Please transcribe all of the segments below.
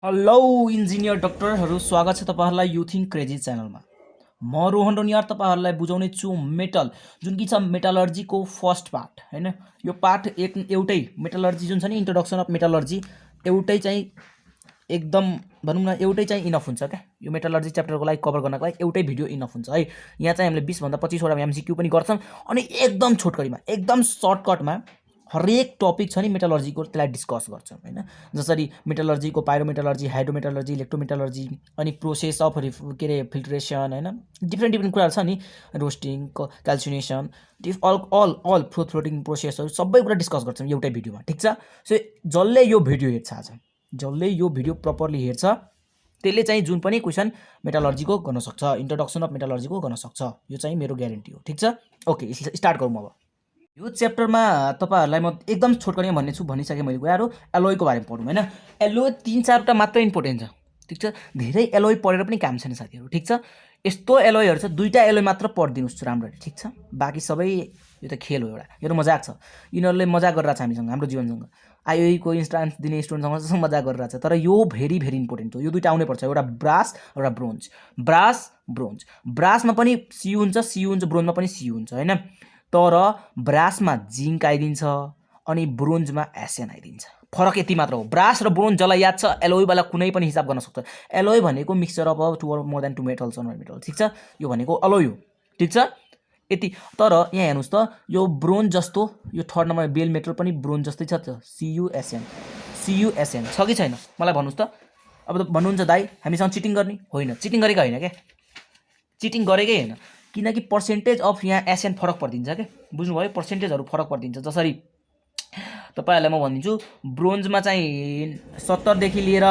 Hello engineer डक्टरहरू, स्वागत छ तपाईँहरूलाई युथिङ क्रेजी च्यानलमा। म रोहन रोनियार तपाईँहरूलाई बुझाउने छु मेटल, जुन कि छ मेटलर्जीको फर्स्ट पार्ट हैन। यो पार्ट एउटै मेटलर्जी जुन छ नि, इन्ट्रोडक्सन अफ मेटलर्जी एउटै चाहिँ एकदम भनौँ न एउटै चाहिँ इनफ हुन्छ क्या। यो मेटलर्जी च्याप्टरको लागि कभर गर्नको लागि एउटै भिडियो इनफ हुन्छ है। यहाँ चाहिँ हामीले 20 भन्दा 25 वटा एमसिक्यू पनि गर्छौँ अनि एकदम छोटकरीमा एकदम सर्टकटमा हरेक टपिक छ नि मेटलर्जीको त्यसलाई डिस्कस गर्छौँ हैन। जसरी मेटलर्जीको पाइरोमेटलर्जी, हाइड्रोमेटलर्जी, इलेक्ट्रोमेटलर्जी अनि प्रोसेस अफ के अरे फिल्ट्रेसन हैन, डिफ्रेन्ट कुराहरू छ नि, रोस्टिङ, क्याल्सिनेसन, अल फ्लोटिङ प्रोसेसहरू सबै कुरा डिस्कस गर्छौँ एउटै भिडियोमा, ठिक छ। सो जसले यो भिडियो हेर्छ आज, जसले यो भिडियो प्रपरली हेर्छ त्यसले चाहिँ जुन पनि क्वेसन मेटलर्जीको गर्न सक्छ, इन्ट्रोडक्सन अफ मेटलर्जीको गर्न सक्छ। यो चाहिँ मेरो ग्यारेन्टी हो, ठिक छ। ओके, स्टार्ट गरौँ अब। यो च्याप्टरमा तपाईँहरूलाई म एकदम छोटकरीमा भन्ने छु, भनिसकेँ मैले। गएर एलोयको बारेमा पढौँ हैन। एलोय 3-4 मात्र इम्पोर्टेन्ट छ, ठिक छ। धेरै एलोय पढेर पनि काम छैन साथीहरू, ठिक छ। यस्तो एलोयहरू छ, 2टा एलोय मात्र पढिदिनुहोस् राम्ररी, ठिक छ। बाँकी सबै यो त खेल हो एउटा, यो त मजाक छ। यिनीहरूले मजाक गरिरहेको छ हामीसँग, हाम्रो जीवनसँग। आइओईको इन्स्टान्स दिने स्टुडेन्टसँग मजाक गरिरहेको छ, तर यो भेरी इम्पोर्टेन्ट हो। यो 2टा आउनै पर्छ, एउटा ब्रास एउटा ब्रोन्ज। ब्रासमा पनि सियु हुन्छ, ब्रोन्जमा पनि सियु हुन्छ हैन। तर ब्रासमा जिङ्क आइदिन्छ अनि ब्रोन्जमा एसएन आइदिन्छ। फरक यति मात्र हो। ब्रास र ब्रोन्ज जसलाई याद छ, एलोयवाला कुनै पनि हिसाब गर्न सक्छ। एलोय भनेको mixture of 2 or more than 2 metals and metal, ठिक छ। यो भनेको एलोय हो, ठिक छ। यति। तर यहाँ हेर्नुहोस् त, यो ब्रोन्ज जस्तो, यो थर्ड नम्बर बेल मेटल पनि ब्रोन्ज जस्तै छ त, CuSN छ कि छैन मलाई भन्नुहोस् त। अब त भन्नुहुन्छ दाइ हामीसँग चिटिङ गर्ने होइन, चिटिङ गरेको होइन क्या, चिटिङ गरेकै होइन। किनकि पर्सेन्टेज अफ यहाँ एसएन फरक परिदिन्छ क्या, बुझ्नुभयो। पर्सेन्टेजहरू फरक परिदिन्छ। जसरी तपाईँहरूलाई म भनिदिन्छु, ब्रोन्जमा चाहिँ 70 देखि लिएर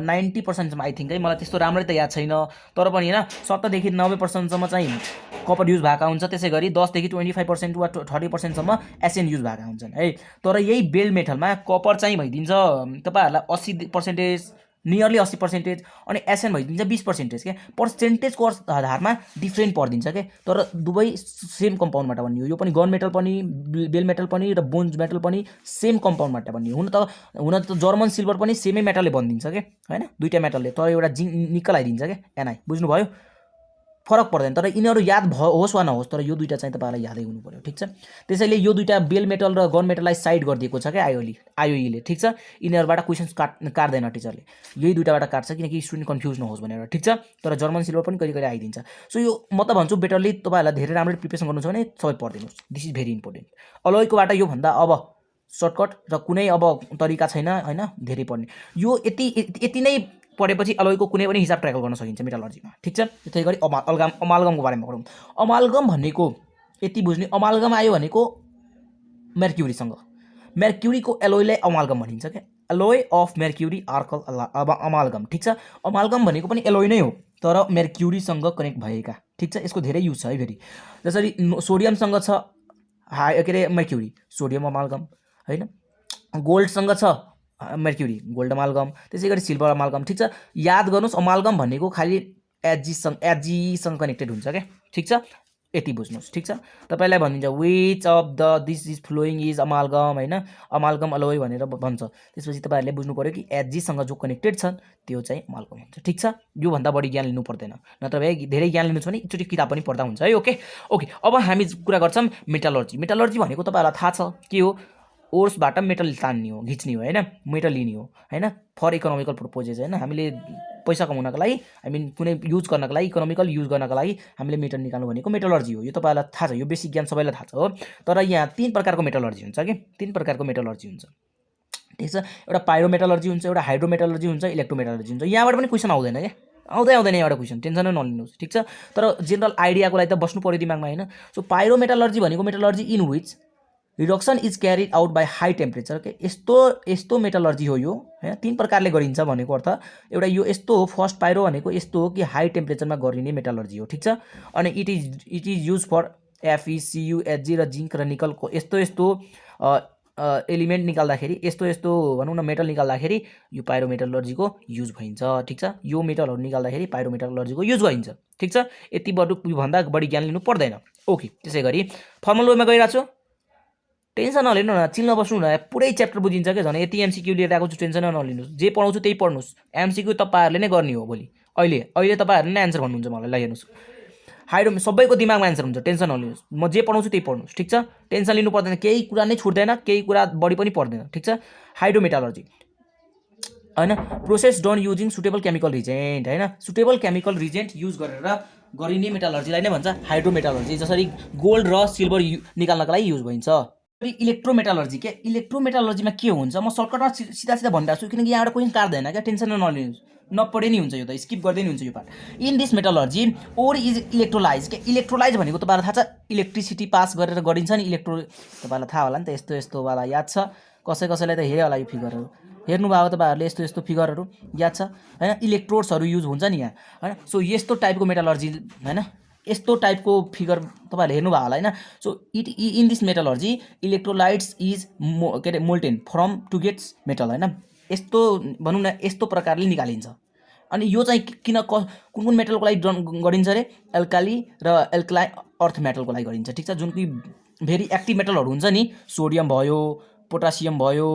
90% आई थिङ्क है, मलाई त्यस्तो राम्ररी त याद छैन, तर पनि होइन 70 देखि 90% चाहिँ कपर युज भएका हुन्छ। त्यसै गरी 10 देखि 25% वा 30% एसएन युज भएका हुन्छन् है। तर यही बेल्ट मेटलमा कपर चाहिँ भइदिन्छ तपाईँहरूलाई 80%, नियरली 80%, अनि एसएन भइदिन्छ 20% क्या। पर्सेन्टेजको आधारमा डिफ्रेन्ट परिदिन्छ क्या, तर दुवै सेम कम्पाउन्डबाट बन्ने हो। यो पनि गन मेटल पनि, बेल मेटल पनि र बोन्ज मेटल पनि सेम कम्पाउन्डबाट बन्ने हो। हुन त जर्मन सिल्भर पनि सेमै मेटलले बनिदिन्छ क्या हैन, 2टा मेटलले, तर एउटा जिङ्क निकल आइदिन्छ क्या, एनआई, बुझ्नुभयो। फरक पर्दैन। तर यिनीहरू याद होस् वा नहोस्, तर यो 2टा चाहिँ तपाईँलाई यादै हुनु पर्यो, ठिक छ। त्यसैले यो 2टा बेल मेटल र गन मेटललाई साइड गरिदिएको छ क्या आइओईले, ठिक छ। यिनीहरूबाट क्वेसन्स काट्दैन टिचरले, यही 2टाबाट काट्छ किनकि स्टुडेन्ट कन्फ्युज नहोस् भनेर, ठिक छ। तर जर्मन सिल्भर पनि कहिले आइदिन्छ। सो यो म त भन्छु बेटरली तपाईँहरूलाई धेरै राम्ररी प्रिपेरेसन गर्नु छ भने सबै पढिदिनुहोस्, दिस इज भेरी इम्पोर्टेन्ट। अलोयकोबाट योभन्दा अब सर्टकट र कुनै अब तरिका छैन हैन धेरै पढ्ने। यो यति नै पढेपछि अलोयको कुनै पनि हिसाब ट्र्याकल गर्न सकिन्छ मेटलर्जीमा, ठिक छ। त्यसै गरी अमालगमको बारेमा पढौँ। अमालगम भनेको यति बुझ्ने, अमालगम आयो भनेको मेर्क्युरीसँग, मेर्क्युरीको एलोयलाई अमालगम भनिन्छ क्या, एलोय अफ मेर्क्युरी आर्कल अमालगम, ठिक छ। अमालगम भनेको पनि एलोय नै हो, तर मेर्क्युरीसँग कनेक्ट भएका, ठिक छ। यसको धेरै युज छ है फेरि। जसरी सोडियमसँग छ के अरे मेर्क्युरी, सोडियम अमालगम हैन। गोल्डसँग छ मेर्क्युरी, गोल्ड अमालगम। त्यसै गरी सिल्भर अमालगम, ठिक छ। याद गर्नुहोस्, अमालगम भनेको खालि एजीसँग कनेक्टेड हुन्छ क्या, ठिक छ। यति बुझ्नुहोस्, ठिक छ। तपाईँलाई भनिदिन्छ which of this is flowing is अमालगम हैन, अमालगम अलोय भनेर भन्छ। त्यसपछि तपाईँहरूले बुझ्नु पऱ्यो कि एजीसँग जो कनेक्टेड छन् त्यो चाहिँ अमालगम हुन्छ, ठिक छ। योभन्दा बढी ज्ञान लिनु पर्दैन, नत्र भए धेरै ज्ञान लिनु छ भने एकचोटि किताब पनि पढ्दा हुन्छ है। ओके। अब हामी कुरा गर्छौँ मेटलर्जी। मेटलर्जी भनेको तपाईँहरूलाई थाहा छ के हो, ओर्सबाट मेटल तान्ने हो, घिच्ने हो हैन, मेटल लिने हो हैन, फर इकोनोमिकल पर्पजेस हैन। हामीले पैसा कमाउनको लागि, कुनै युज गर्नको लागि, इकोनोमिकल युज गर्नको लागि हामीले मेटल निकाल्नु भनेको मेटलर्जी हो। यो तपाईँलाई थाहा छ, यो बेसिक ज्ञान सबैलाई थाहा छ हो। तर यहाँ 3 प्रकारको मेटलर्जी हुन्छ कि, 3 प्रकारको मेटलर्जी हुन्छ, ठिक छ। एउटा पाइरोमेटलर्जी हुन्छ, एउटा हाइड्रोमेटलर्जी हुन्छ, इलेक्ट्रोमेटलर्जी हुन्छ। यहाँबाट पनि क्वेसन आउँदैन क्या, आउँदैन यहाँबाट क्वेसन, टेन्सनै नलिनुहोस्, ठिक छ। तर जेनरल आइडियाको लागि त बस्नु पऱ्यो दिमागमा हैन। सो पाइरोमेटलर्जी भनेको metallurgy in which reduction is carried out by high temperature के, यस्तो मेटलर्जी हो यो हैन। 3 प्रकारले गरिन्छ भनेको अर्थ एउटा यो यस्तो हो। फर्स्ट पाइरो भनेको यस्तो हो कि हाई टेम्परेचरमा गरिने मेटलर्जी हो, ठिक छ। अनि it is use for Fe, Cu, Hg र जिङ्क र निकलको यस्तो एलिमेन्ट निकाल्दाखेरि, यस्तो भनौँ न मेटल निकाल्दाखेरि यो पाइरोमेटलर्जीको युज भइन्छ, ठिक छ। यो मेटलहरू निकाल्दाखेरि पाइरोमेटलर्जीको युज गरिन्छ, ठिक छ। यति भन्दा बढी ज्ञान लिनु पर्दैन। ओके। त्यसै गरी फर्मुला वेमा गइरहेको छु। टेन्सन नलिनु न, चिल नबस्नु न, पुरै च्याप्टर बुझिन्छ क्या झन्। यति एमसिक्यू लिएर आएको छु, टेन्सन नलिनुहोस्, जे पढाउँछु त्यही पढ्नुहोस्। एमसिक्यू तपाईँहरूले नै गर्ने हो भोलि, अहिले तपाईँहरूले नै एन्सर भन्नुहुन्छ मलाई। ल हेर्नुहोस्, हाइड्रो सबैको दिमागमा एन्सर हुन्छ, टेन्सन नलिनुहोस्, म जे पढाउँछु त्यही पढ्नुहोस्, ठिक छ। टेन्सन लिनु पर्दैन, केही कुरा नै छुट्दैन, केही कुरा बढी पनि पर्दैन, ठिक छ। हाइड्रोमेटालर्जी होइन, process done using suitable chemical reagent होइन, सुटेबल केमिकल रिजेन्ट युज गरेर गरिने मेटालर्जीलाई नै भन्छ हाइड्रोमेटालर्जी। जसरी गोल्ड र सिल्भर निकाल्नका लागि युज भइन्छ। इलेक्ट्रोमेटालर्जी के, इलेक्ट्रोमेटालर्जीमा के हुन्छ म सर्टकटमा सिधा सिधा भनिरहेको छु, किनकि यहाँबाट कोही काट्दैन क्या, टेन्सन नलिनुहोस्, नपढे नि हुन्छ, यो त स्किप गर्दै नि हुन्छ यो part. In this metallurgy ore is electrolyse के, इलेक्ट्रोलाइज भनेको तपाईँलाई थाहा छ, इलेक्ट्रिसिटी पास गरेर गरिन्छ नि इलेक्ट्रो, तपाईँलाई थाहा होला नि त, यस्तो यस्तोवाला याद छ, कसैलाई त हेऱ्यो होला यो फिगरहरू, हेर्नुभयो तपाईँहरूले यस्तो यस्तो फिगरहरू याद छ होइन, इलेक्ट्रोड्सहरू युज हुन्छ नि यहाँ होइन। सो यस्तो टाइपको मेटालर्जी होइन, यस्तो टाइपको फिगर तपाईँहरूले हेर्नुभयो होला होइन। So in this metallurgy electrolytes is के अरे molten from to gets metal होइन, यस्तो भनौँ न, यस्तो प्रकारले निकालिन्छ। अनि यो चाहिँ किन कुन मेटलको लागि गरिन्छ अरे, एल्काली र एल्कलाइन अर्थ मेटलको लागि गरिन्छ, ठिक छ। जुन कि भेरी एक्टिभ मेटलहरू हुन्छ नि, सोडियम भयो, पोटासियम भयो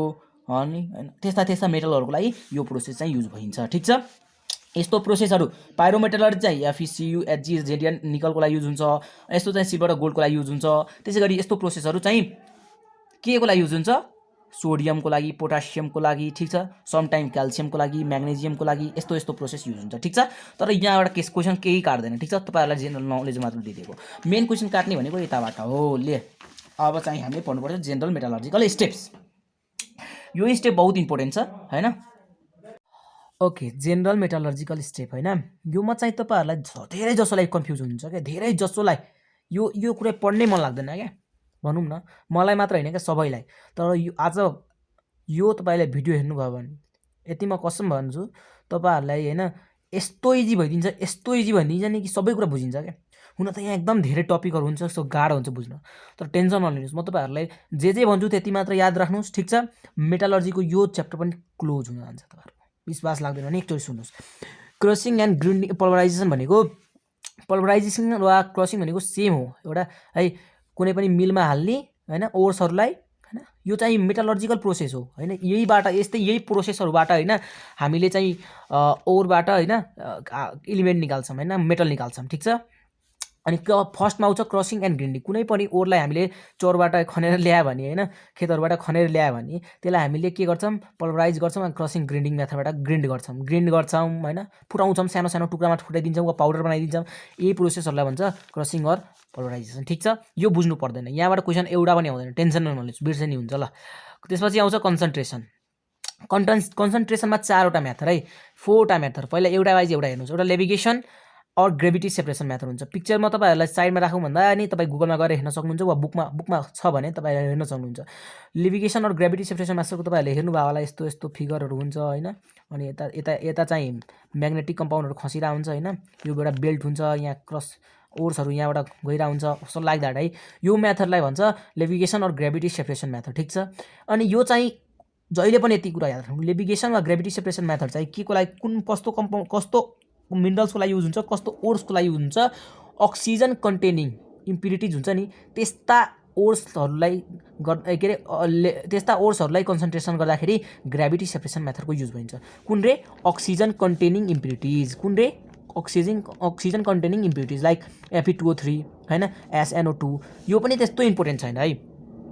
अनि होइन, त्यस्ता मेटलहरूको लागि यो प्रोसेस चाहिँ युज भइन्छ, ठिक छ। यस्तो प्रोसेसहरू पाइरोमेटलर्जी चाहिँ एफिसियु एचजी जेडियन निकलको लागि युज हुन्छ, यस्तो चाहिँ सिल्भर र गोल्डको लागि युज हुन्छ। त्यसै गरी यस्तो प्रोसेसहरू चाहिँ के को लागि युज हुन्छ, सोडियमको लागि, पोटासियमको लागि, ठिक छ, समटाइम क्याल्सियमको लागि, म्याग्नेजियमको लागि, यस्तो प्रोसेस युज हुन्छ, ठिक छ। तर यहाँबाट क्वेसन केही काट्दैन, ठिक छ, तपाईँहरूलाई जेनरल नलेज मात्र दिइदिएको। मेन क्वेसन काट्ने भनेको यताबाट हो। ले अब चाहिँ हामीले पढ्नुपर्छ जेनरल मेटालर्जिकल स्टेप्स। यो स्टेप बहुत इम्पोर्टेन्ट छ होइन। ओके, जेनरल मेटालर्जिकल स्टेप होइन, योमा चाहिँ तपाईँहरूलाई धेरै जसोलाई कन्फ्युज हुन्छ क्या, धेरै जसोलाई यो कुरा पढ्नै मन लाग्दैन क्या, भनौँ न, मलाई मात्र होइन क्या, सबैलाई। तर यो आज यो तपाईँले भिडियो हेर्नुभयो भने यति म कसम भन्छु तपाईँहरूलाई होइन, यस्तो इजी भइदिन्छ नि कि सबै कुरा बुझिन्छ क्या। हुन त यहाँ एकदम धेरै टपिकहरू हुन्छ, यस्तो गाह्रो हुन्छ बुझ्न, तर टेन्सन नलिनुहोस्, म तपाईँहरूलाई जे भन्छु त्यति मात्र याद राख्नुहोस्, ठिक छ। मेटालर्जीको यो च्याप्टर पनि क्लोज हुन जान्छ, तपाईँहरूको विश्वास लाग्दैन भने एकचोटि सुन्नुहोस्। क्रसिङ एन्ड ग्राइन्डिङ, पल्भराइजेसन भनेको, पल्भराइजेसन वा क्रसिङ भनेको सेम हो, एउटा है कुनै पनि मिलमा हाल्ने होइन ओर्सहरूलाई होइन, यो चाहिँ मेटालर्जिकल प्रोसेस हो होइन। यही प्रोसेसहरूबाट होइन हामीले चाहिँ ओरबाट होइन इलिमेन्ट निकाल्छौँ होइन, मेटल निकाल्छौँ, ठिक छ। अनि फर्स्टमा आउँछ क्रसिङ एन्ड ग्राइन्डिङ। कुनै पनि ओरलाई हामीले चोरबाट खनेर ल्यायो भने होइन, खेतहरूबाट खनेर ल्यायो भने त्यसलाई हामीले के गर्छौँ, पल्भराइज गर्छौँ, अनि क्रसिङ ग्राइन्डिङ मेथडबाट ग्रिन्ड गर्छौँ होइन, फुटाउँछौँ, सानो सानो टुक्रामा फुटाइदिन्छौँ वा पाउडर बनाइदिन्छौँ। यही प्रोसेसहरूलाई भन्छ क्रसिङ अर पल्भराइजेसन, ठिक छ। यो बुझ्नु पर्दैन, यहाँबाट क्वेसन एउटा पनि आउँदैन, टेन्सन नलिनुहोस्, बिर्सनी हुन्छ ल। त्यसपछि आउँछ कन्सन्ट्रेसन। कन्सन्ट्रेसनमा 4वटा मेथड है, 4वटा मेथड। पहिला एउटा वाइज एउटा हेर्नुहोस्, एउटा लेभिगेसन और ग्रेभिटी सेपरेसन मेथड हुन्छ। पिक्चर म तपाईँहरूलाई साइडमा राखौँ भन्दा नि तपाईँ गुगलमा गएर हेर्न सक्नुहुन्छ, वा बुकमा छ भने तपाईँहरूले हेर्न सक्नुहुन्छ। लेभिगेसन और ग्रेभिटी सेपरेसन मेथडको तपाईँहरूले हेर्नुभयो होला, यस्तो फिगरहरू हुन्छ होइन। अनि यता चाहिँ म्याग्नेटिक कम्पाउन्डहरू खसिरहेको हुन्छ होइन, यो एउटा बेल्ट हुन्छ, यहाँ क्रस ओर्सहरू यहाँबाट गइरहेको हुन्छ, सो लाइक द्याट है। यो मेथडलाई भन्छ लेभिगेसन और ग्रेभिटी सेपरेसन मेथड, ठिक छ। अनि यो चाहिँ जहिले पनि यति कुरा याद राख्नु, लेभिगेसन वा ग्रेभिटी सेपरेसन मेथड चाहिँ के को लागि, कस्तो मिनरल्सको लागि युज हुन्छ, कस्तो ओर्सको लागि युज हुन्छ, अक्सिजन कन्टेनिङ इम्प्युरिटिज हुन्छ नि त्यस्ता ओर्सहरूलाई के अरे त्यस्ता ओर्सहरूलाई कन्सन्ट्रेसन गर्दाखेरि ग्रेभिटी सेपरेसन मेथडको युज भइन्छ। कुन रे, अक्सिजन कन्टेनिङ इम्प्युरिटिज, कुन रे, oxygen containing impurities like Fe2O3 होइन, SnO2। यो पनि त्यस्तो इम्पोर्टेन्ट छैन है,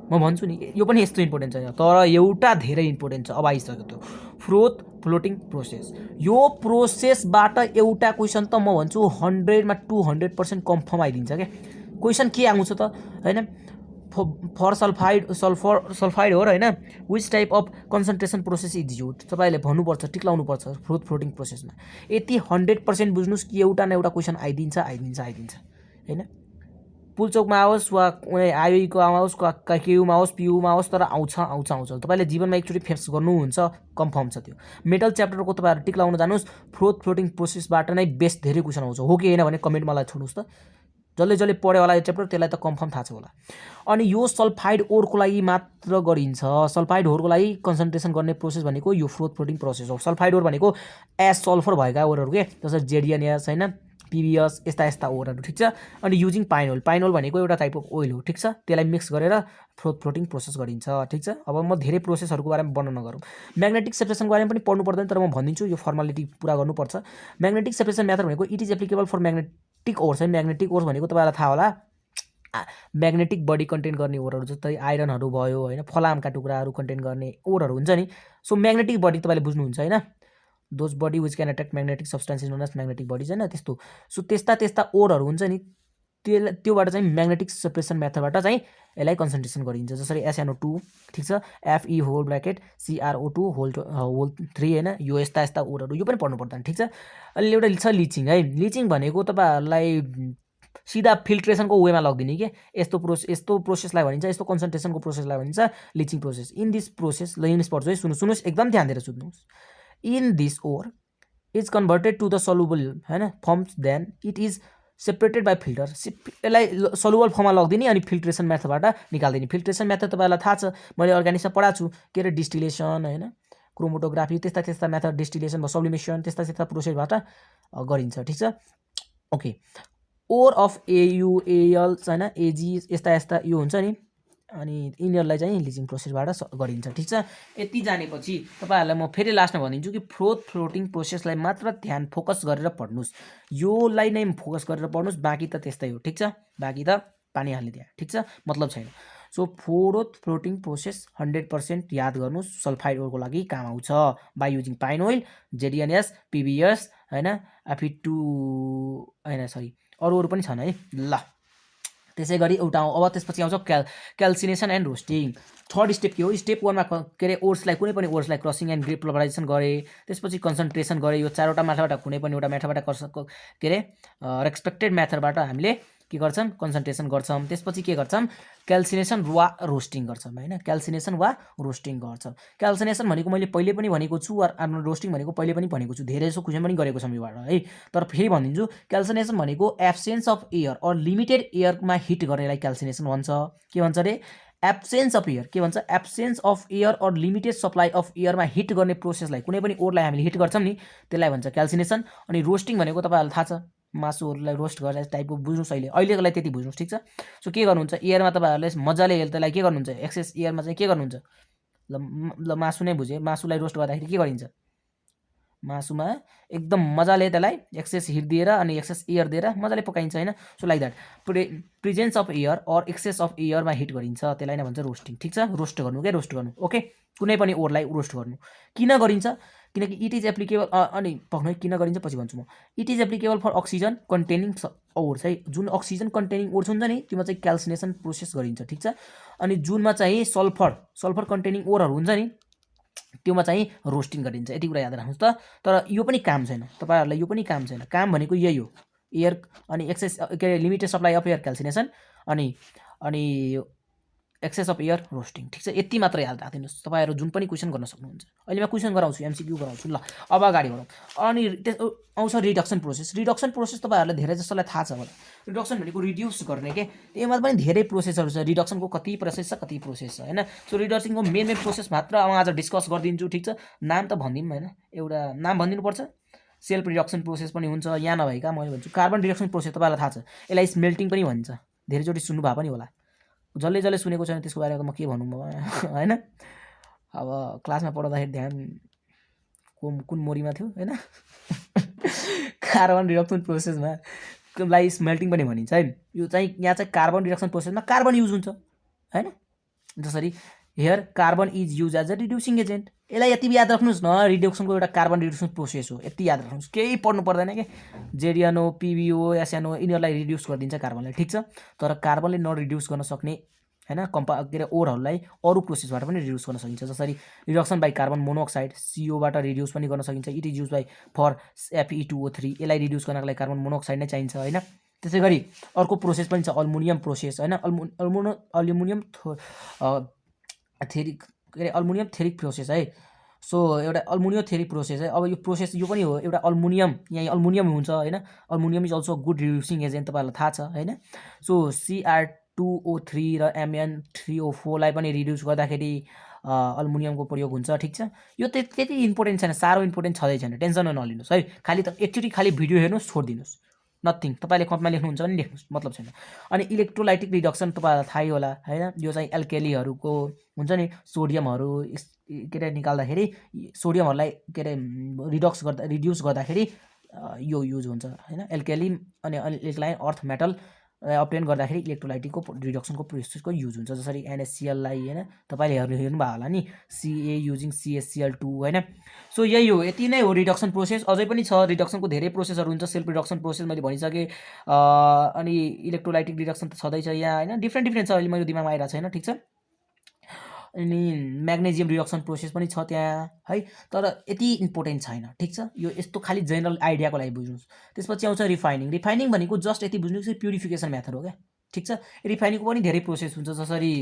म भन्छु नि, यो पनि यस्तो इम्पोर्टेन्ट छैन, तर एउटा धेरै इम्पोर्टेन्ट छ। अब आइसक्यो त्यो फ्लोटिङ प्रोसेस। यो प्रोसेसबाट एउटा क्वेसन त म भन्छु 100मा 200% कन्फर्म आइदिन्छ क्या। क्वेसन के आउँछ त होइन, फर सल्फाइड हो र होइन, which type of concentration process is use, तपाईँले भन्नुपर्छ, टिक लाउनुपर्छ फ्लोटिङ प्रोसेसमा। यति 100% बुझ्नुहोस् कि एउटा न एउटा क्वेसन आइदिन्छ होइन। पुलचोकमा आओस् वा आयुको आओस्, केयुमा आओस्, पियुमा आओस्, तर आउँछ। तपाईँले जीवनमा एकचोटि फेस गर्नुहुन्छ, कन्फर्म छ त्यो। मेटल च्याप्टरको तपाईँहरू टिक लाउन जानुहोस्, फ्लोटिङ प्रोसेसबाट नै बेस्ट धेरै क्वेसन आउँछ, हो कि होइन भने कमेन्ट मलाई छोड्नुहोस् त। जसले पढ्यो होला यो च्याप्टर त्यसलाई त कन्फर्म थाहा छ होला। अनि यो सल्फाइड ओरको लागि मात्र गरिन्छ, सल्फाइड ओरको लागि कन्सन्ट्रेसन गर्ने प्रोसेस भनेको यो फ्लोटिङ प्रोसेस हो। सल्फाइड ओर भनेको एस सल्फर भएका ओरहरू के, जस्तै जेडिएनएस होइन, पिबिएस यस्ता यस्ता ओरहरू ठिक छ। अनि युजिङ पाइन ओइल भनेको एउटा टाइप अफ ओइल हो ठिक छ। त्यसलाई मिक्स गरेर फ्लोटिङ प्रोसेस गरिन्छ ठिक छ। अब म धेरै प्रोसेसहरूको बारेमा वर्णन गरौँ। म्याग्नेटिक सेपरेसनको बारेमा पनि पढ्नु पर्दैन, तर म भनिदिन्छु, यो फर्मालिटी पुरा गर्नुपर्छ। म्याग्नेटिक सेपरेसन मेथड भनेको it is applicable for magnetic ores है। म्याग्नेटिक ओर्स भनेको तपाईँलाई थाहा होला, म्याग्नेटिक बडी कन्टेन गर्ने ओरहरू जस्तै आइरनहरू भयो होइन, फलामका टुक्राहरू कन्टेन गर्ने ओरहरू हुन्छ नि। सो म्याग्नेटिक बडी तपाईँले बुझ्नुहुन्छ होइन, those body which can attract magnetic substances known as magnetic bodies होइन, त्यस्तो। सो त्यस्ता ओरहरू हुन्छ नि, त्योबाट चाहिँ म्याग्नेटिक सेपरेसन मेथडबाट चाहिँ यसलाई कन्सन्ट्रेसन गरिन्छ। जसरी SnO2 ठिक छ, Fe whole bracket CrO2 whole 3 होइन, यो यस्ता ओरहरू यो पनि पढ्नु पर्दैन ठिक छ। अहिले एउटा छ लिचिङ है। लिचिङ भनेको तपाईँहरूलाई सिधा फिल्ट्रेसनको वेमा लगिदिने के, यस्तो प्रोसेसलाई भनिन्छ, यस्तो कन्सन्ट्रेसनको प्रोसेसलाई भनिन्छ leaching process. In this process ल इङ्ग्लिस पढ्छु है, सुन्नुहोस् एकदम ध्यान दिएर सुन्नुहोस्। In this ore is converted to the soluble होइन forms, then it is separated by filter. यसलाई सलुबल फर्ममा लगिदिने अनि फिल्ट्रेसन मेथडबाट निकालिदिने। फिल्ट्रेसन मेथड तपाईँलाई थाहा छ, मैले अर्ग्यानिक्समा पढाएको छु, के अरे डिस्टिलेसन होइन, क्रोमोटोग्राफी त्यस्ता मेथड, डिस्टिलेसन भयो, सब्लिमेसन त्यस्ता प्रोसेसबाट गरिन्छ ठिक छ। Okay, ore of AU AL होइन, AG यस्ता यो हुन्छ नि, अनि यिनीहरूलाई चाहिँ लिचिङ प्रोसेसबाट गरिन्छ ठिक छ। यति जानेपछि तपाईँहरूलाई म फेरि लास्टमा भनिदिन्छु कि फ्लोटिङ प्रोसेसलाई मात्र ध्यान फोकस गरेर पढ्नुहोस्, योलाई नै फोकस गरेर पढ्नुहोस्, बाँकी त त्यस्तै हो ठिक छ, बाँकी त पानी हाल्ने त्यहाँ ठिक छ, मतलब छैन। सो फ्लोटिङ प्रोसेस 100% याद गर्नुहोस्, सल्फाइड ओरको लागि काम आउँछ by using pine oil, JDNS PBS होइन, Fe2 होइन सरी अरू पनि छन् है ल। त्यसै गरी एउटा अब त्यसपछि आउँछ calcination and roasting. Third step के हो, स्टेप 1मा के अरे ओर्सलाई कुनै पनि ओर्सलाई क्रसिङ एन्ड ग्रेड पोलराइजेसन गरे, त्यसपछि कन्सन्ट्रेसन गरे। यो चारवटा मेथडबाट कुनै पनि एउटा मेथडबाट के अरे रेस्पेक्टेड मेथडबाट हामीले के गर्छौँ, कन्सन्ट्रेसन गर्छौँ। त्यसपछि के गर्छौँ, क्याल्सिनेसन वा रोस्टिङ गर्छौँ होइन, क्याल्सिनेसन वा रोस्टिङ गर्छौँ। क्याल्सिनेसन भनेको मैले पहिले पनि भनेको छु, र रोस्टिङ भनेको पहिले पनि भनेको छु, धेरै जसो क्वेसन पनि गरेको छौँ योबाट है, तर फेरि भनिदिन्छु। क्याल्सिनेसन भनेको absence of air or limited एयरमा हिट गर्नेलाई क्याल्सिनेसन भन्छ। के भन्छ अरे, एब्सेन्स अफ एयर, के भन्छ, absence of air or limited supply of एयरमा हिट गर्ने प्रोसेसलाई, कुनै पनि ओरलाई हामीले हिट गर्छौँ नि, त्यसलाई भन्छ क्याल्सिनेसन। अनि रोस्टिङ भनेको तपाईँहरूलाई थाहा छ, मासुहरूलाई रोस्ट गरेर टाइपको बुझ्नुहोस्, अहिलेको लागि त्यति बुझ्नुहोस् ठिक छ। सो के गर्नुहुन्छ, एयरमा तपाईँहरूले मजाले त्यसलाई के गर्नुहुन्छ, एक्सेस एयरमा चाहिँ के गर्नुहुन्छ, ल मासु नै बुझेँ, मासुलाई रोस्ट गर्दाखेरि के गरिन्छ, मासुमा एकदम मजाले त्यसलाई एक्सेस हिट दिएर अनि एक्सेस एयर दिएर मजाले पकाइन्छ होइन। So like that presence of air or excess of एयरमा हिट गरिन्छ, त्यसलाई नै भन्छ रोस्टिङ ठिक छ। रोस्ट गर्नु के, रोस्ट गर्नु ओके, कुनै पनि ओरलाई रोस्ट गर्नु। किन गरिन्छ, किनकि इट इज एप्लिकेबल, अनि पक्नु किन गरिन्छ पछि भन्छु म। It is applicable for oxygen containing ores है, जुन अक्सिजन कन्टेनिङ ओर्स हुन्छ नि, त्योमा चाहिँ क्याल्सिनेसन प्रोसेस गरिन्छ ठिक छ। अनि जुनमा चाहिँ सल्फर कन्टेनिङ ओरहरू हुन्छ नि, त्योमा चाहिँ रोस्टिङ गरिन्छ। यति कुरा याद राख्नुहोस् त। तर यो पनि काम छैन तपाईँहरूलाई, यो पनि काम छैन। काम भनेको यही हो, एयर अनि एक्सेस के अरे limited supply of air calcination, अनि एक्सेस अफ एयर रोस्टिङ ठिक छ। यति मात्र याद राखिदिनुहोस्, तपाईँहरू जुन पनि क्वेसन गर्न सक्नुहुन्छ। अहिले म क्वेसन गराउँछु, MCQ गराउँछु ल। अब अगाडि बढौँ। अनि आउँछ रिडक्सन प्रोसेस। रिडक्सन प्रोसेस तपाईँहरूलाई धेरै जसोलाई थाहा छ होला, रिडक्सन भनेको रिड्युस गर्ने के, त्यसमा पनि धेरै प्रोसेसहरू छ। रिडक्सनको कति प्रोसेस छ, कति प्रोसेस छ होइन। सो रिडक्सनको मेन प्रोसेस मात्र अब आज डिस्कस गरिदिन्छु ठिक छ। नाम त भनिदिउँ होइन, एउटा नाम भनिदिनुपर्छ। सेल्फ रिडक्सन प्रोसेस पनि हुन्छ, यहाँ नभएका मैले भन्छु। कार्बन रिडक्सन प्रोसेस तपाईँलाई थाहा छ, यसलाई स्मेल्टिङ पनि भन्छ, धेरैचोटि सुन्नुभएको पनि होला। जसले सुनेको छैन त्यसको बारेमा म के भनौँ होइन। अब क्लासमा पढाउँदाखेरि ध्यान कुन मोरीमा थियो होइन। कार्बन रिडक्सन प्रोसेसमा लाई स्मेल्टिङ पनि भनिन्छ है। यो चाहिँ यहाँ चाहिँ कार्बन रिडक्सन प्रोसेसमा कार्बन युज हुन्छ होइन। जसरी here carbon is use as a reducing agent. यसलाई यति याद राख्नुहोस् न, रिडक्सनको एउटा कार्बन रिडक्सन प्रोसेस हो, यति याद राख्नुहोस्, केही पढ्नु पर्दैन कि। JDNO PBO SNO यिनीहरूलाई रिड्युस गरिदिन्छ कार्बनलाई ठिक छ। तर कार्बनले नरिड्युस गर्न सक्ने होइन के अरे ओरहरूलाई अरू प्रोसेसबाट पनि रिड्युस गर्न सकिन्छ। जसरी reduction by carbon monoxide CO बाट रिड्युस पनि गर्न सकिन्छ। It is use by for Fe2O3, यसलाई रिड्युस गर्नको लागि कार्बन मोनोअक्साइड नै चाहिन्छ होइन। त्यसै गरी अर्को प्रोसेस पनि छ अल्मुनियम प्रोसेस होइन। अल्मुनियम थेरिक प्रोसेस है। सो एउटा अल्मुनियोथेरिक प्रोसेस है। अब यो प्रोसेस यो पनि हो एउटा अल्मुनियम, यहाँ अल्मुनियम हुन्छ होइन। Aluminium is also good reducing agent, तपाईँहरूलाई थाहा छ होइन। सो Cr2O3 र Mn3O4लाई पनि रिड्युस गर्दाखेरि अल्मुनियमको प्रयोग हुन्छ ठिक छ। यो त्यति इम्पोर्टेन्ट छैन, साह्रो इम्पोर्टेन्ट छँदै छैन, टेन्सन नलिनुहोस् है। खालि त एकचोटि खालि भिडियो हेर्नुहोस्, छोडिदिनुहोस् नथिङ। तपाईँले कपमा लेख्नुहुन्छ भने लेख्नुहोस्, मतलब छैन। अनि इलेक्ट्रोलाइटिक रिडक्सन तपाईँहरूलाई थाहै होला होइन, यो चाहिँ एल्केलीहरूको हुन्छ नि, सोडियमहरू के अरे निकाल्दाखेरि सोडियमहरूलाई के अरे रिड्युस गर्दाखेरि यो युज हुन्छ होइन, एल्केली अनि एल्कलाइन अर्थ मेटल अप्टेन गर्दाखेरि इलेक्ट्रोलाइटिकको रिडक्सनको प्रोसेसको युज हुन्छ। जसरी NaCl-लाई होइन तपाईँले हेर्नुभयो होला नि, Ca युजिङ CaCl2 होइन। सो यही हो, यति नै हो रिडक्सन प्रोसेस। अझै पनि छ, रिडक्सनको धेरै प्रोसेसहरू हुन्छ, सेल्फ रिडक्सन प्रोसेस मैले भनिसकेँ। अनि इलेक्ट्रोलाइटिक रिडक्सन त छँदैछ यहाँ होइन, डिफ्रेन्ट छ, अहिले मेरो दिमागमा आइरहेको छैन, ठिक छ। अनि म्याग्नेजियम रिडक्सन प्रोसेस पनि छ त्यहाँ है, तर यति इम्पोर्टेन्ट छैन, ठिक छ। यो यस्तो खालि जेनरल आइडियाको लागि बुझ्नुहोस्। त्यसपछि आउँछ रिफाइनिङ। रिफाइनिङ भनेको जस्ट यति बुझ्नुहोस् कि प्युरिफिकेसन मेथड हो क्या, ठिक छ। रिफाइनिङको पनि धेरै प्रोसेस हुन्छ, जसरी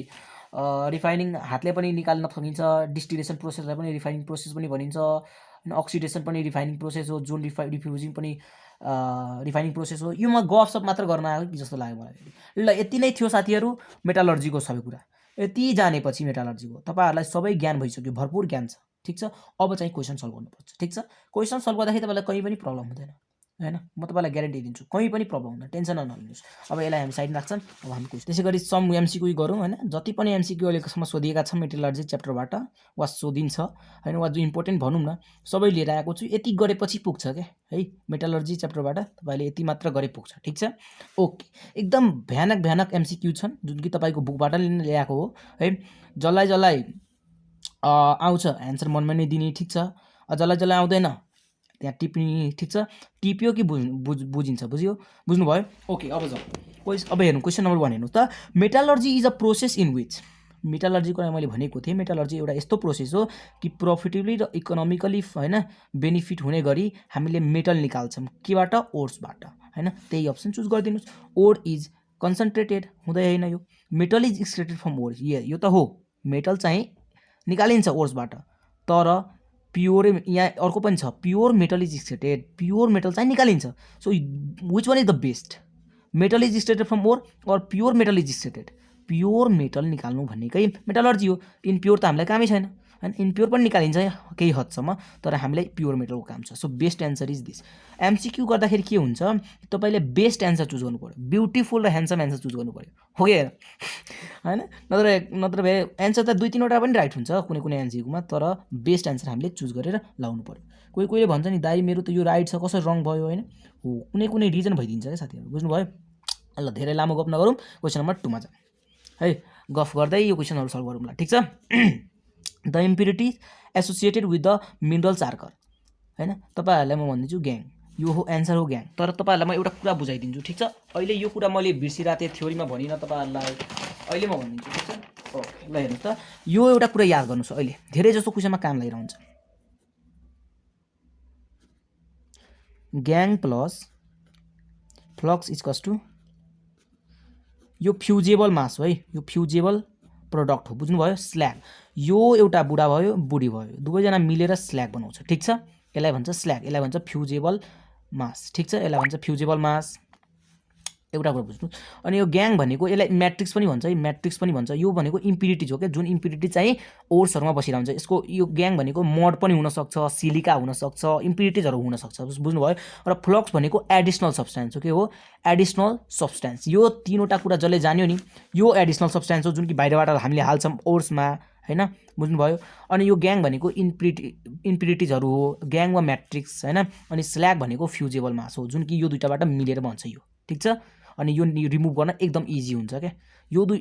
रिफाइनिङ हातले पनि निकाल्न सकिन्छ, डिस्टिलेसन प्रोसेसलाई पनि रिफाइनिङ प्रोसेस पनि भनिन्छ होइन, अक्सिडेसन पनि रिफाइनिङ प्रोसेस हो, जोन डिफ्युजिङ पनि रिफाइनिङ प्रोसेस हो। यो म गफसप मात्र गर्न आएको कि जस्तो लाग्यो मलाई। ल यति नै थियो साथीहरू मेटालर्जीको सबै कुरा। यति जानेपछि मेटालर्जीको तपाईँहरूलाई सबै ज्ञान भइसक्यो, भरपुर ज्ञान छ, ठिक छ। अब चाहिँ क्वेसन सल्भ गर्नुपर्छ, ठिक छ। क्वेसन सल्भ गर्दाखेरि तपाईँलाई कहीँ पनि प्रब्लम हुँदैन होइन, म तपाईँलाई ग्यारेन्टी दिन्छु, कहीँ पनि प्रब्लम हुँदैन, टेन्सन नलिनुहोस्। अब यसलाई हामी साइड राख्छौँ। अब हामी क्वेसन त्यसै गरी सम MCQ गरौँ होइन। जति पनि MCQ अहिलेसम्म सोधिएका छन् मेटालर्जी च्याप्टरबाट वा सोधिन्छ होइन, वा जो इम्पोर्टेन्ट भनौँ न सबै लिएर आएको छु। यति गरेपछि पुग्छ क्या है, मेटालर्जी च्याप्टरबाट तपाईँले यति मात्र गरे पुग्छ, ठिक छ। ओके, एकदम भयानक MCQ छन् जुन कि तपाईँको बुकबाट ल्याएको हो है। जसलाई आउँछ एन्सर मनमा नै दिने, ठिक छ। जसलाई आउँदैन त्यहाँ टिप्नी, ठिक छ। टिप्यो कि बुझिन्छ, बुझ्नुभयो। ओके, अब जाउँ अब हेर्नु क्वेसन नम्बर 1 हेर्नु त। Metallurgy is a process in which, मेटालर्जीको लागि मैले भनेको थिएँ, मेटालर्जी एउटा यस्तो प्रोसेस हो कि प्रफिटेबली र इकोनोमिकली होइन बेनिफिट हुने गरी हामीले मेटल निकाल्छौँ केबाट, ओर्सबाट होइन। त्यही अप्सन चुज गरिदिनुहोस्। ओर इज कन्सन्ट्रेटेड हुँदै होइन, यो मेटल इज एक्सट्रेक्टेड फ्रम ओर, यो त हो, मेटल चाहिँ निकालिन्छ ओर्सबाट, तर प्योर यहाँ अर्को पनि छ, pure metal is extracted, pure metal चाहिँ निकालिन्छ। So which one is the best, metal is extracted from ore or pure metal is extracted? Pure metal निकाल्नु भनेकै मेटलर्जी हो। इनप्योर त हामीलाई कामै छैन होइन, इनप्योर पनि निकालिन्छ केही हदसम्म, तर हामीलाई प्योर मेटलको काम छ। So best answer is this. MCQ गर्दाखेरि के हुन्छ, तपाईँले बेस्ट एन्सर चुज गर्नु पऱ्यो, ब्युटिफुल र ह्यान्डसम एन्सर चुज गर्नु पऱ्यो, हो कि होइन। नत्र भए एन्सर त 2-3वटा पनि राइट हुन्छ कुनै MCQमा, तर बेस्ट एन्सर हामीले चुज गरेर लाउनु पऱ्यो। कोहीले भन्छ नि दाइ मेरो त यो राइट छ कसरी रङ भयो होइन, हो कुनै रिजन भइदिन्छ क्या साथीहरू, बुझ्नुभयो। ल धेरै लामो गफ नगरौँ, क्वेसन नम्बर 2मा जाउँ है। गफ गर्दै यो क्वेसनहरू सल्भ गरौँला, ठिक छ। The impurity associated with the minerals आर्कर होइन, तपाईँहरूलाई म भनिदिन्छु ग्याङ, यो हो एन्सर हो ग्याङ। तर तपाईँहरूलाई म एउटा कुरा बुझाइदिन्छु, ठिक छ। अहिले यो कुरा मैले बिर्सिरहेको थिएँ, थ्योरीमा भनिनँ तपाईँहरूलाई, अहिले म भनिदिन्छु, ठिक छ। ओके, ल हेर्नुहोस् त, यो एउटा कुरा याद गर्नुहोस्, अहिले धेरै जस्तो क्वेसनमा काम लागिरहन्छ। Gangue plus flux equals to, यो फ्युजेबल मास हो है, यो फ्युजेबल प्रोडक्ट हो, बुझ्नुभयो। स्ल्याग, यो एउटा बुढा भयो बुढी भयो, दुवैजना मिलेर स्ल्याग बनाउँछ, ठिक छ। यसलाई भन्छ स्ल्याग, यसलाई भन्छ फ्युजेबल मास, ठिक छ। यसलाई भन्छ फ्युजेबल मास, एउटा कुरा बुझ्नु। अनि यो ग्याङ भनेको यसलाई म्याट्रिक्स पनि भन्छ है, म्याट्रिक्स पनि भन्छ। यो भनेको इम्प्युरिटिज हो क्या, जुन इम्प्युरिटी चाहिँ ओर्सहरूमा बसिरहेको हुन्छ। यसको यो ग्याङ भनेको मड पनि हुनसक्छ, सिलिका हुनसक्छ, इम्प्युरिटिजहरू हुनसक्छ, बुझ्नुभयो। र फ्लक्स भनेको एडिसनल सब्सटेन्स हो, के हो, एडिसनल सब्सटेन्स। यो तीनवटा कुरा जसले जान्यो नि, यो एडिसनल सब्सटेन्स हो जुन कि बाहिरबाट हामीले हाल्छौँ ओर्समा होइन, बुझ्नुभयो। अनि यो ग्याङ भनेको इम्प्युरिटिजहरू हो, ग्याङ वा म्याट्रिक्स होइन। अनि स्ल्याग भनेको फ्युजेबल मास हो, जुन कि यो दुईटाबाट मिलेर बन्छ, यो ठिक छ। अनि यो रिमुभ गर्न एकदम इजी हुन्छ क्या।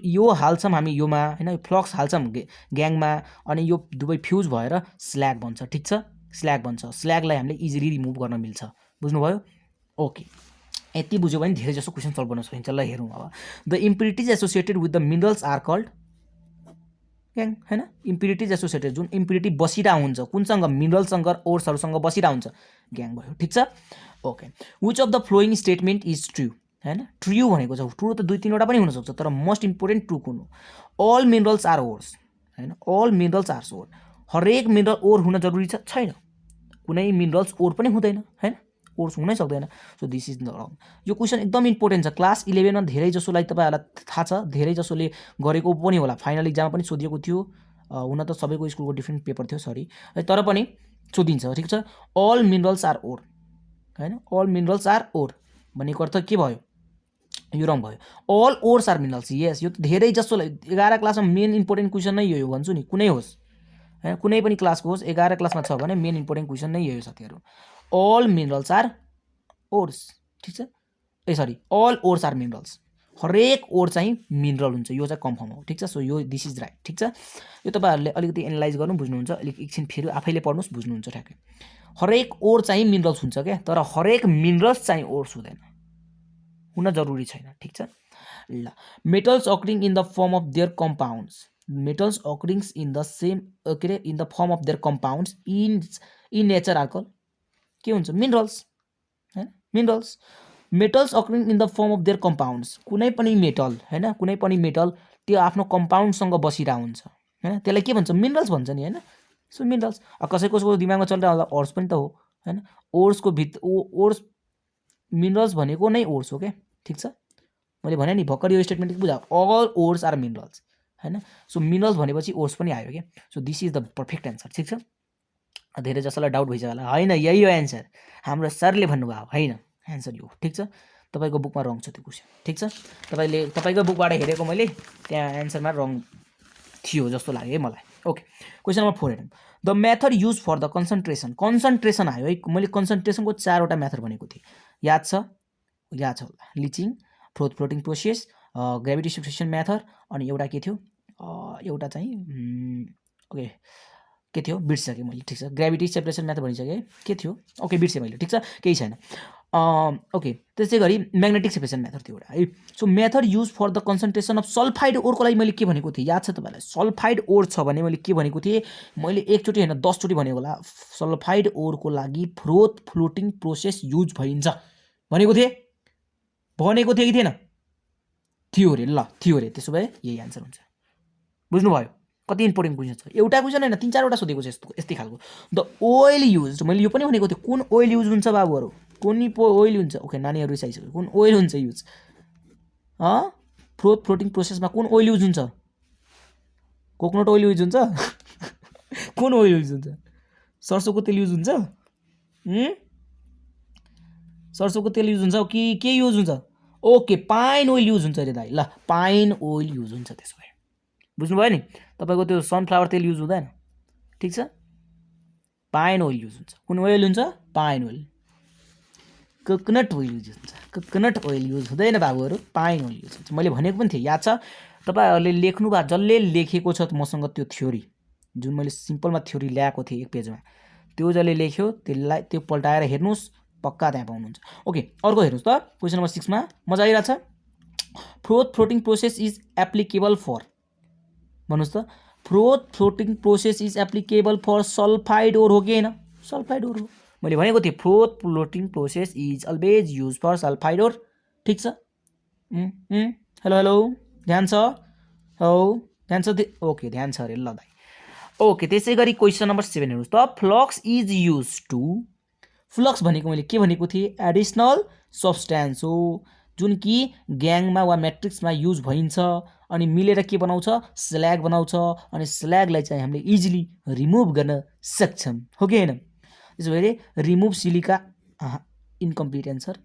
यो हाल्छौँ हामी योमा होइन, फ्लक्स हाल्छौँ ग्याङमा, अनि यो दुवै फ्युज भएर स्ल्याग बन्छ, ठिक छ। स्ल्याग बन्छ, स्ल्यागलाई हामीले इजिली रिमुभ गर्न मिल्छ, बुझ्नुभयो। ओके, यति बुझ्यो भने धेरै जस्तो क्वेसन सल्भ गर्न सकिन्छ। ल हेरौँ अब। The impurities associated with the minerals are called gangue होइन। इम्प्युरिटिज एसोसिएटेड, जुन इम्प्युरिटी बसिरहेको हुन्छ कुनसँग, मिनरलसँग, ओर्सहरूसँग बसिरहेको हुन्छ, ग्याङ भयो, ठिक छ। Okay, which of the flowing statement is true होइन। ट्रु भनेको छ, ट्रु त 2-3वटा पनि हुनसक्छ, तर मोस्ट इम्पोर्टेन्ट ट्रु कुन हो, अल मिनरल्स आर ओर्स होइन, अल मिनरल्स आर ओर। हरेक मिनरल ओर हुन जरुरी छैन, कुनै मिनरल्स ओर पनि हुँदैन होइन, ओर्स हुनै सक्दैन। सो दिस इज रङ। यो क्वेसन एकदम इम्पोर्टेन्ट छ, क्लास 11मा धेरै जसोलाई तपाईँहरूलाई थाहा छ, धेरै जसोले गरेको पनि होला, फाइनल इक्जाममा पनि सोधिएको थियो। हुन त सबैको स्कुलको डिफ्रेन्ट पेपर थियो, सरी, तर पनि सोधिन्छ, ठिक छ। अल मिनरल्स आर ओर होइन, अल मिनरल्स आर ओर। भनेको अर्थ के भयो, यो रङ भयो। अल ओर्स आर मिनरल्स, यस, यो त धेरै जसोलाई 11 क्लासमा मेन इम्पोर्टेन्ट क्वेसन नै यो भन्छु नि, कुनै होस् हैन, कुनै पनि क्लासको होस्, 11 क्लासमा छ भने मेन इम्पोर्टेन्ट क्वेसन नै यो साथीहरू। अल मिनरल्स आर ओर्स, ठीक छ, sorry, all ores are minerals, हरेक ओर चाहिँ मिनरल हुन्छ, यो चाहिँ कन्फर्म हो, ठीक छ। सो यो दिस इज राइट, ठीक छ। यो तपाईँहरूले अलिकति एनालाइज गर्नु बुझ्नुहुन्छ, अलिक एकछिन फेरि आफैले पढ्नुहोस्, बुझ्नुहुन्छ ठ्याक्कै। हरेक ओर चाहिँ मिनरल्स हुन्छ क्या, तर हरेक मिनरल्स चाहिँ ओर्स हुँदैन, हुन जरुरी छैन, ठीक छ ल। Metals occurring in the form of their compounds, metals occurrings in the same के अरे in the form of their compounds in nature are called के हुन्छ, मिनरल्स हैन, minerals. Metals occurring in the form of their compounds, कुनै पनि metal हैन, कुनै पनि मेटल त्यो आफ्नो कम्पाउन्डसँग बसिरहेको हुन्छ हैन, त्यसलाई के भन्छ, मिनरल्स भन्छ नि हैन। सो मिनरल्स कसैको दिमागमा चलिरहेको होला ओर्स पनि त हो हैन, ओर्सको ओर्स मिनरल्स भनेको नै ओर्स हो क्या, ठीक छ। मैले भने नि भर्खर यो स्टेटमेन्ट बुझाऊ, अल ओर्स आर मिनरल्स हैन। सो मिनरल्स भनेपछि ओर्स पनि आयो क्या। So this is the perfect answer, ठीक छ। धेरै जसोलाई डाउट भइसक्यो होला, होइन यही हो एन्सर, हाम्रो सरले भन्नुभयो होइन, एन्सर यो, ठीक छ। तपाईँको बुकमा रङ छ त्यो क्वेसन, ठीक छ। तपाईँको बुकबाट हेरेको मैले, त्यहाँ एन्सरमा रङ थियो जस्तो लाग्यो है मलाई। ओके, क्वेसन नम्बर 4 हेरौँ। The method use for the concentration, concentration आयो है, मैले कन्सन्ट्रेसनको 4वटा मेथड भनेको थिएँ, याद छ होला, leaching, floating process, gravity separation method, अनि एउटा के थियो, एउटा चाहिँ ओके के थियो बिर्सिसकेँ मैले, ठीक छ। ग्रेभिटी सेपरेसन मेथड भनिसकेँ, के थियो ओके बिर्सेँ मैले, ठीक छ, केही छैन। ओके, त्यसै गरी म्याग्नेटिक सेपरेसन मेथड थियो एउटा है। So method use for the concentration of sulphide ओरको लागि मैले के भनेको थिएँ, याद छ तपाईँलाई, सल्फाइड ओर छ भने मैले कि भनेको थिएँ, मैले एकचोटि होइन 10 चोटि भनेको होला, सल्फाइड ओरको लागि फ्लोटिङ प्रोसेस युज भइन्छ भनेको थिएँ कि थिएन, थियो अरे, ल थियो अरे, त्यसो भए यही एन्सर हुन्छ, बुझ्नुभयो। कति इम्पोर्टेन्ट क्वेसन छ, एउटा क्वेसन होइन 3-4वटा सोधेको छ यस्तै खालको। द ओइल युज, मैले यो पनि भनेको थिएँ, कुन ओइल युज हुन्छ बाबुहरू, कुन ओइल हुन्छ, ओके नानीहरू रिसाइसक्यो, कुन ओइल हुन्छ युज, फ्लोटिङ प्रोसेसमा कुन ओइल युज हुन्छ, कोकोनट ओइल युज हुन्छ कुन ओइल युज हुन्छ, सरसोको तेल युज हुन्छ, सरसोको तेल युज हुन्छ कि के युज हुन्छ, ओके पाइन ओइल युज हुन्छ अरे दाइ, ल पाइन ओइल युज हुन्छ, त्यसो भए बुझ्नुभयो नि। तपाईँको त्यो सनफ्लावर तेल युज हुँदैन, ठिक छ, पाइन ओइल युज हुन्छ। कुन ओइल हुन्छ, पाइन ओइल, कोकोनट ओइल युज हुन्छ, कोकोनट ओइल युज हुँदैन बाबुहरू, पाइन ओइल युज हुन्छ। मैले भनेको पनि थिएँ, याद छ तपाईँहरूले लेख्नु भए, जसले लेखेको छ मसँग त्यो थ्योरी, जुन मैले सिम्पलमा थ्योरी ल्याएको थिएँ 1 पेजमा, त्यो जसले लेख्यो त्यसलाई त्यो पल्टाएर हेर्नुहोस्, पक्का त्यहाँ पाउनुहुन्छ। ओके, अर्को हेर्नुहोस् त, क्वेसन नम्बर 6 मा मजा आइरहेछ। Floating process is applicable for, भन्नुहोस् त, floating process is applicable for sulphide ore हो कि होइन, सल्फाइड ओर हो। मैले भनेको थिएँ floating process is always use for sulphide ore, ठिक छ। हेलो हेलो, ध्यान छ, हो ध्यान छ, ओके ध्यान छ अरे, ल दाइ। ओके, त्यसै गरी क्वेसन नम्बर 7 हेर्नुहोस् त, flux is use to, flux भनेको मैले के भनेको थिएँ, एडिसनल सब्सटेन्स हो, जुन कि ग्याङमा वा म्याट्रिक्समा युज भइन्छ, अनि मिलेर के बनाउँछ, स्ल्याग बनाउँछ, अनि स्ल्यागलाई चाहिँ हामीले इजिली रिमुभ गर्न सक्छौँ, हो कि होइन। त्यसो भए remove silica, incomplete answer.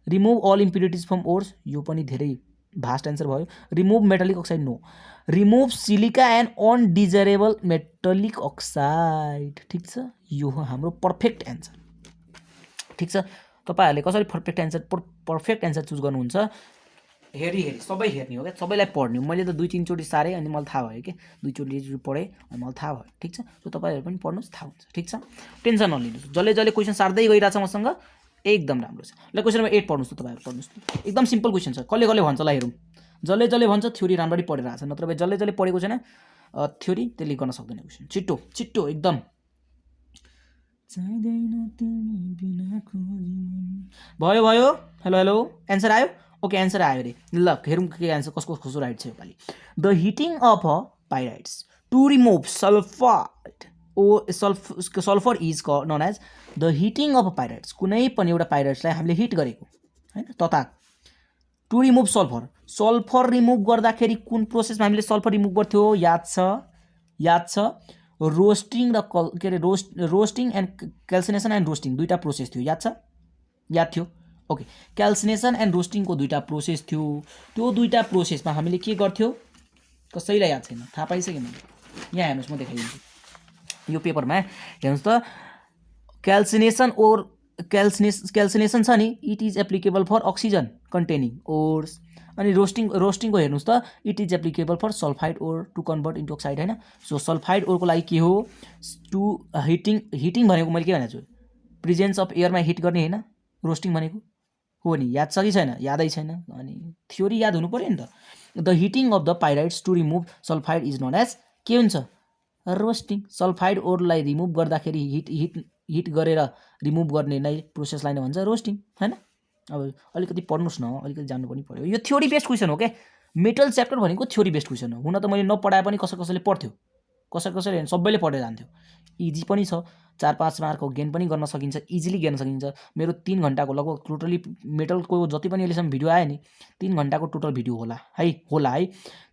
Remove all impurities from ores, यो पनि धेरै भास्ट एन्सर भयो। Remove metallic oxide, no. Remove silica and undesirable metallic oxide, ठिक छ, यो हो हाम्रो पर्फेक्ट एन्सर, ठिक छ। तपाईँहरूले कसरी पर्फेक्ट एन्सर चुज गर्नुहुन्छ, हेरी सबै हेर्ने हो क्या, सबैलाई पढ्ने हो। मैले त 2-3 चोटि सारेँ अनि मलाई थाहा भयो कि 2 चोटि पढेँ अनि मलाई थाहा भयो, ठिक छ। सो तपाईँहरू पनि पढ्नुहोस्, थाहा हुन्छ, ठिक छ, टेन्सन नलिनुहोस्। जसले क्वेसन सार्दै गइरहेछ मसँग, एकदम राम्रो छ। ल क्वेसन नम्बर 8 पढ्नुहोस् त, तपाईँहरू पढ्नुहोस्, एकदम सिम्पल क्वेसन छ। कसले भन्छ ल हेरौँ, जसले भन्छ थ्योरी राम्ररी पढेर आएको छ, नत्र भए जसले पढेको छैन थ्योरी त्यसले गर्न सक्दैन क्वेसन। छिट्टो एकदम, भयो। हेलो एन्सर आयो, ओके एन्सर आयो अरे, ल हेरौँ के एन्सर, कसको राइट छ योपालि। The heating of a pyrites to remove sulphur is known as the heating of a pyrites. कुनै पनि एउटा पाइराइट्सलाई हामीले हिट गरेको होइन, तथा टु रिमुभ सल्फर रिमुभ गर्दाखेरि कुन प्रोसेसमा हामीले सल्फर रिमुभ गर्थ्यो, याद छ रोस्टिङ र के अरे roasting and calcination and roasting, दुईवटा प्रोसेस थियो, याद थियो। ओके, क्याल्सिनेसन एन्ड रोस्टिङको दुईवटा प्रोसेस थियो। त्यो दुईवटा प्रोसेसमा हामीले के गर्थ्यौँ कसैलाई याद छैन, थाहा पाइसक्यो मैले। यहाँ हेर्नुहोस् म देखाइदिन्छु यो पेपरमा, हेर्नुहोस् त क्याल्सिनेसन ओर क्याल्सिनेसन छ नि, it is applicable for oxygen containing ores. अनि रोस्टिङको हेर्नुहोस् त it is applicable for sulphide ore to convert into oxide होइन। सो सल्फाइड ओरको लागि के हो, टु हिटिङ भनेको मैले के भनेको छु, प्रेजेन्स अफ एयरमा हिट गर्ने होइन रोस्टिङ भनेको हो नि, याद छ कि छैन, यादै छैन। अनि थ्योरी याद हुनु पऱ्यो नि त। The heating of the pyrites to remove sulphide is known as के हुन्छ, रोस्टिङ। सल्फाइड ओरलाई रिमुभ गर्दाखेरि हिट गरेर रिमुभ गर्ने नै प्रोसेसलाई नै भन्छ रोस्टिङ होइन। अब अलिकति पढ्नुहोस् न, अलिकति जान्नु पनि पऱ्यो। यो थ्योरी बेस्ड क्वेसन हो क्या, मेटल च्याप्टर भनेको थ्योरी बेस्ड क्वेसन हो। हुन त मैले नपढाए पनि कसैले पढ्थ्यो, कसैले सबैले पढेर जान्थ्यो। इजी पनि छ, 4-5 मार्कको गेन पनि गर्न सकिन्छ, इजिली गर्न सकिन्छ। मेरो 3 घन्टाको लगभग टोटली मेटलको जति पनि अहिलेसम्म भिडियो आयो नि 3 घन्टाको टोटल भिडियो होला है।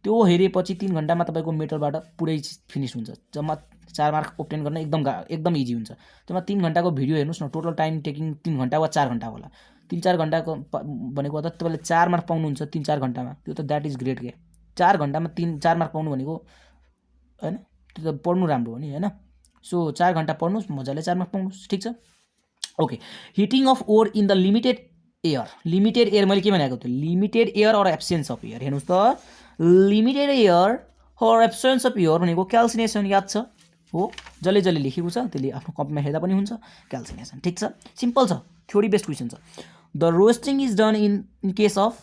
त्यो हेरेपछि 3 घन्टामा तपाईँको मेटलबाट पुरै फिनिस हुन्छ। जम्मा 4 मार्क ओब्टेन गर्न एकदम इजी हुन्छ। त्यसमा 3 घन्टाको भिडियो हेर्नुहोस् न, टोटल टाइम टेकिङ 3 घन्टा वा 4 घन्टा होला। 3-4 घन्टाको भनेको त तपाईँले 4 मार्क पाउनुहुन्छ 3-4 घन्टामा, त्यो त द्याट इज ग्रेट के। 4 घन्टामा 3-4 मार्क पाउनु भनेको होइन, त्यो त पढ्नु राम्रो हो नि होइन। सो 4 घन्टा पढ्नुहोस्, मजाले 4 मार्क पाउनुहोस्, ठिक छ। Okay, heating of ore in the limited air मैले के भनेको थिएँ, limited air or absence of air. हेर्नुहोस् त, limited air or absence of air भनेको क्याल्सिनेसन, याद छ हो, जसले लेखेको छ त्यसले आफ्नो कपीमा हेर्दा पनि हुन्छ क्याल्सिनेसन, ठिक छ, सिम्पल छ, थ्योरी बेस्ड क्वेसन छ। The roasting is done in case of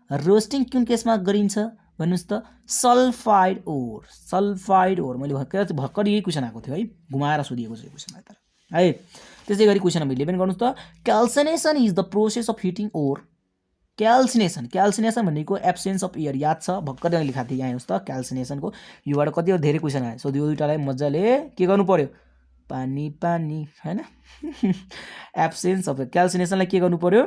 roasting कुन केसमा गरिन्छ भन्नुहोस् त, सल्फाइड ओर। मैले भर्खर यही क्वेसन आएको थियो है, घुमाएर सोधिएको छ यो क्वेसनलाई त है। त्यसै गरी क्वेसन नम्बर 11 गर्नुहोस् त, calcination is the process of heating ore. Calcination भनेको एब्सेन्स अफ एयर, याद छ, भर्खर मैले लेखाएको थिएँ। यहाँ हेर्नुहोस् त क्याल्सिनेसनको योबाट कति धेरै क्वेसन आयो। सो यो दुइटालाई मजाले के गर्नु पर्यो, पानी होइन। एब्सेन्स अफ क्याल्सिनेसनलाई के गर्नु पर्यो,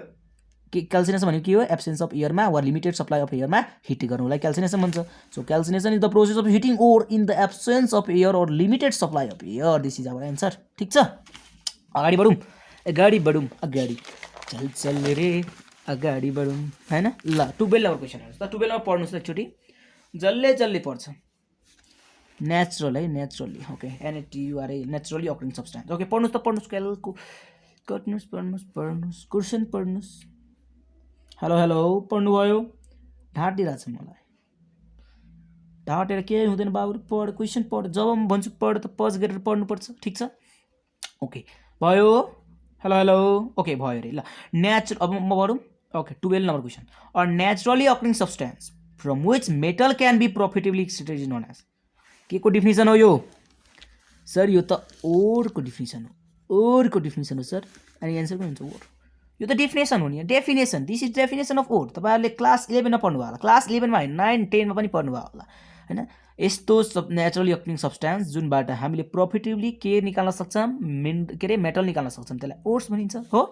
क्याल्सिनेसन भनेको के हो, एब्सेन्स अफ एयरमा वा लिमिटेड सप्लाई अफ एयरमा हिट गर्नुलाई क्याल्सिनेसन भन्छ। So calcination is the process of heating ore in the absence of air or limited supply of air. This is our answer, ठिक छ। अगाडि बढौँ अगाडि चल रे अगाडि बढौँ होइन। ल 12 नम्बर क्वेसन हेर्नुहोस् त, 12 नम्बर पढ्नुहोस् त एकचोटि, जसले पढ्छ। नेचुरल है, naturally, okay, NATURAL, naturally occurring substance. Okay, पढ्नुहोस् क्वेसन पढ्नुहोस्। हेलो पढ्नुभयो, ढाँटिरहेछ मलाई, ढाँटेर केही हुँदैन बाबु, पढ क्वेसन पढ, जब म भन्छु पढ त पज गरेर पढ्नुपर्छ, ठिक छ। ओके भयो, हेलो ओके भयो अरे। ल अब म पढौँ। Okay, 12 number question, a naturally occurring substance from which metal can be profitably extracted is known as. के को डिफिनेसन हो यो सर, यो त ओरको डिफिनेसन हो सर। अनि एन्सर के हुन्छ, ओर। यो त डेफिनेसन हो नि, definition, this is definition of ore. तपाईँहरूले क्लास 11मा पढ्नुभयो होला, क्लास 11मा होइन 9-10मा पनि पढ्नुभयो होला होइन। यस्तो नेचुरली अकरिङ सब्सटेन्स जुनबाट हामीले प्रफिटेबली के निकाल्न सक्छौँ, मेटल निकाल्न सक्छौँ, त्यसलाई ओर्स भनिन्छ हो।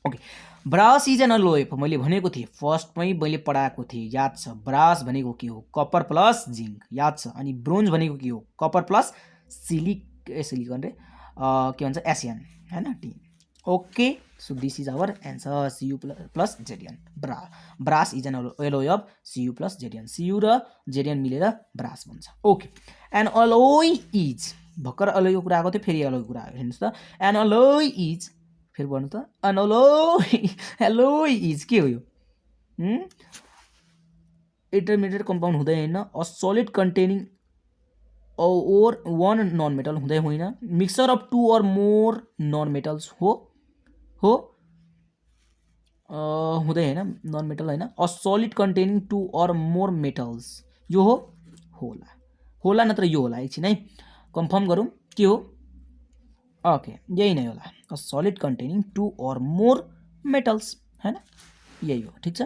Okay, brass is an alloy, मैले भनेको थिएँ फर्स्टमै मैले पढाएको थिएँ, याद छ। ब्रास भनेको के हो, कपर प्लस जिङ्क, याद छ। अनि ब्रोन्ज भनेको के हो, कपर प्लस सिलिकन रे के भन्छ, एसियन होइन, टी। Okay, so this is our answer, Cu plus Zn। Brass is an alloy of Cu plus Zn, Cu र Zn मिलेर ब्रास भन्छ। ओके, एन अलोय इज, भर्खर अलोयको कुरा आएको थियो, फेरि अलोयको कुरा आयो। हेर्नुहोस् त, एन अलोय इज, फेरि भन्नु त, एन अलोय इज के हो यो, इन्टरमिडिएट कम्पाउन्ड हुँदैन, a solid containing or 1 non metal हुँदैन, mixture of 2 or more non metals हो हुँदैन, नन मेटल होइन, a solid containing 2 or more metals, यो होला नत्र यो होला, एकछिन है कन्फर्म गरौँ के हो। ओके, यही नै होला, a solid containing 2 or more metals होइन, यही हो, ठिक छ।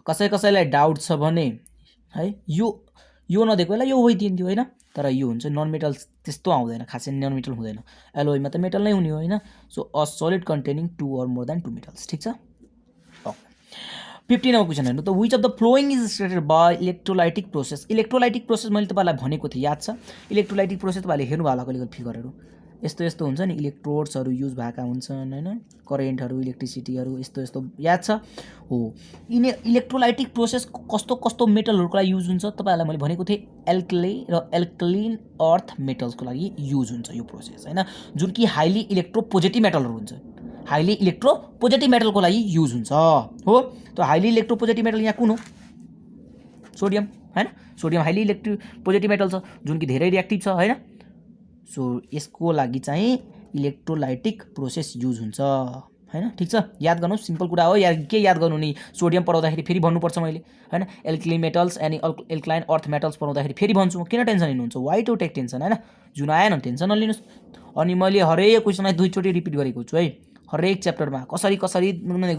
कसैलाई डाउट छ भने है, यो नदिएको बेला यो होइदिन्थ्यो होइन, तर यो हुन्छ नन मेटल, त्यस्तो आउँदैन खासै, नन मेटल हुँदैन, एलोयमा त मेटल नै हुने हो होइन। So a solid containing 2 or more than 2 metals, ठिक छ। ओके, 15 नम्बर क्वेसन हेर्नु त, which of the flowing is stated by electrolytic process. Electrolytic process मैले तपाईँलाई भनेको थिएँ, याद छ। इलेक्ट्रोलाइटिक प्रोसेस तपाईँहरूले हेर्नुभयो होला कहिले फिगरहरू, यस्तो यस्तो हुन्छ नि इलेक्ट्रोड्सहरू युज भएका हुन्छन् हैन करेन्टहरू इलेक्ट्रिसिटीहरू यस्तो यस्तो याद छ हो इलेक्ट्रोलाइटिक प्रोसेस कस्तो कस्तो मेटलहरूको लागि युज हुन्छ तपाईहरुलाई मैले भनेको थिएँ एल्कली र एल्कलिन अर्थ मेटल्सको लागि युज हुन्छ यो प्रोसेस हैन जुन कि हाइली इलेक्ट्रोपोजिटिभ मेटलहरू हुन्छ हाइली इलेक्ट्रोपोजिटिभ मेटलको लागि युज हुन्छ हो त्यो हाइली इलेक्ट्रोपोजिटिभ मेटल यहाँ कुन हो सोडियम हैन सोडियम हाइली इलेक्ट्रोपोजिटिभ मेटल छ जुन कि धेरै रिएक्टिभ छ हैन सो यसको लागि चाहिँ इलेक्ट्रोलाइटिक प्रोसेस युज हुन्छ हैन ठीक छ याद गर्नु सिम्पल कुरा हो यार के याद गर्नु नि सोडियम पढाउँदाखेरि फेरि भन्नुपर्छ मैले हैन alkaline metals and alkaline earth metals पढाउँदाखेरि फेरि भन्छु किन टेन्सन लिनुहुन्छ वाइ टु टेक टेन्सन हैन जुन आएन टेन्सन नलिनुस् अनि मैले हरेक क्वेसनलाई दुईचोटि रिपिट गरेको छु है हरेक च्याप्टरमा कसरी कसरी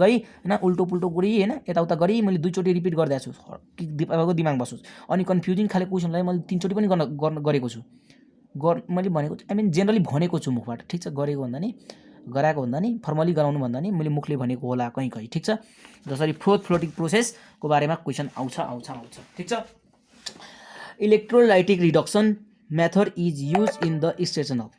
गई हैन उल्टो पुल्टो गरी हैन यताउता गरी मैले दुईचोटि रिपिट गर्दैछु कि दिमागको दिमाग बसोस् अनि कन्फ्युजिङ खाले क्वेसनलाई मैले तीनचोटि पनि गरेको छु मैले भनेको आई मिन जेनरली भनेको छु मुखबाट ठीक छ गरेको भन्दा नि गराएको भन्दा नि फर्मली गराउनु भन्दा नि मैले मुखले भनेको होला कहीँ कहीँ ठीक छ जसरी फ्लोटिङ प्रोसेसको बारेमा क्वेसन आउँछ ठीक छ electrolytic reduction method is use in the station of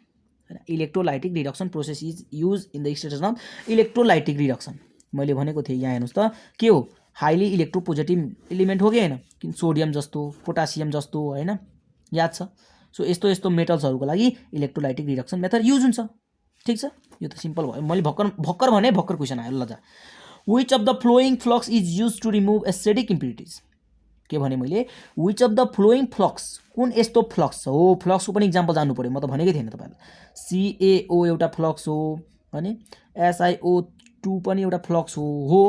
electrolytic reduction process is use in the station of electrolytic reduction मैले भनेको थिएँ यहाँ हेर्नुहोस् त के हो हाइली इलेक्ट्रोपोजिटिभ एलिमेन्ट हो कि होइन किन सोडियम जस्तो पोटासियम जस्तो होइन याद छ सो यस्तो यस्तो मेटल्सहरूको लागि इलेक्ट्रोलाइटिक रिडक्सन मेथड युज हुन्छ ठीक छ यो त सिम्पल भयो मैले भक्कर भने भक्कर क्वेसन आयो ल जा which of the following flux is use to remove acidic impurities के भने मैले which of the following flux कुन यस्तो फ्लक्स हो फ्लक्सको पनि इक्जाम्पल जान्नु पर्यो म त भनेकै थिएन तपाईहरुलाई CaO एउटा फ्लक्स हो अनि SiO2 पनि एउटा फ्लक्स हो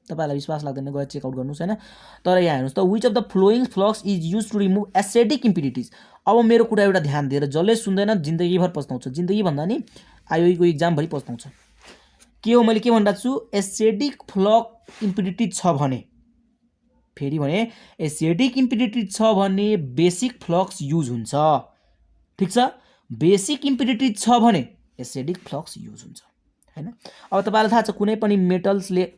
तपाईहरुलाई विश्वास लाग्दैन गएर चेक आउट गर्नुस् हैन तर यहाँ हेर्नुस् त which of the following flux is use to remove acidic impurities अब मेरो कुरा एउटा ध्यान दिएर जसले सुन्दैन जिन्दगीभर पस्ताउँछ जिन्दगी भन्दा नि आयोको एक्जाम भरि पस्ताउँछ के हो मैले के भनिरहेको छु एसिडिक फ्लक्स इम्प्युरिटिज छ भने फेरि भने एसिडिक इम्प्युरिटिज छ भने बेसिक फ्लक्स युज हुन्छ ठीक छ बेसिक इम्प्युरिटिज छ भने एसिडिक फ्लक्स युज हुन्छ हैन अब तपाईलाई थाहा छ कुनै पनि मेटल्सले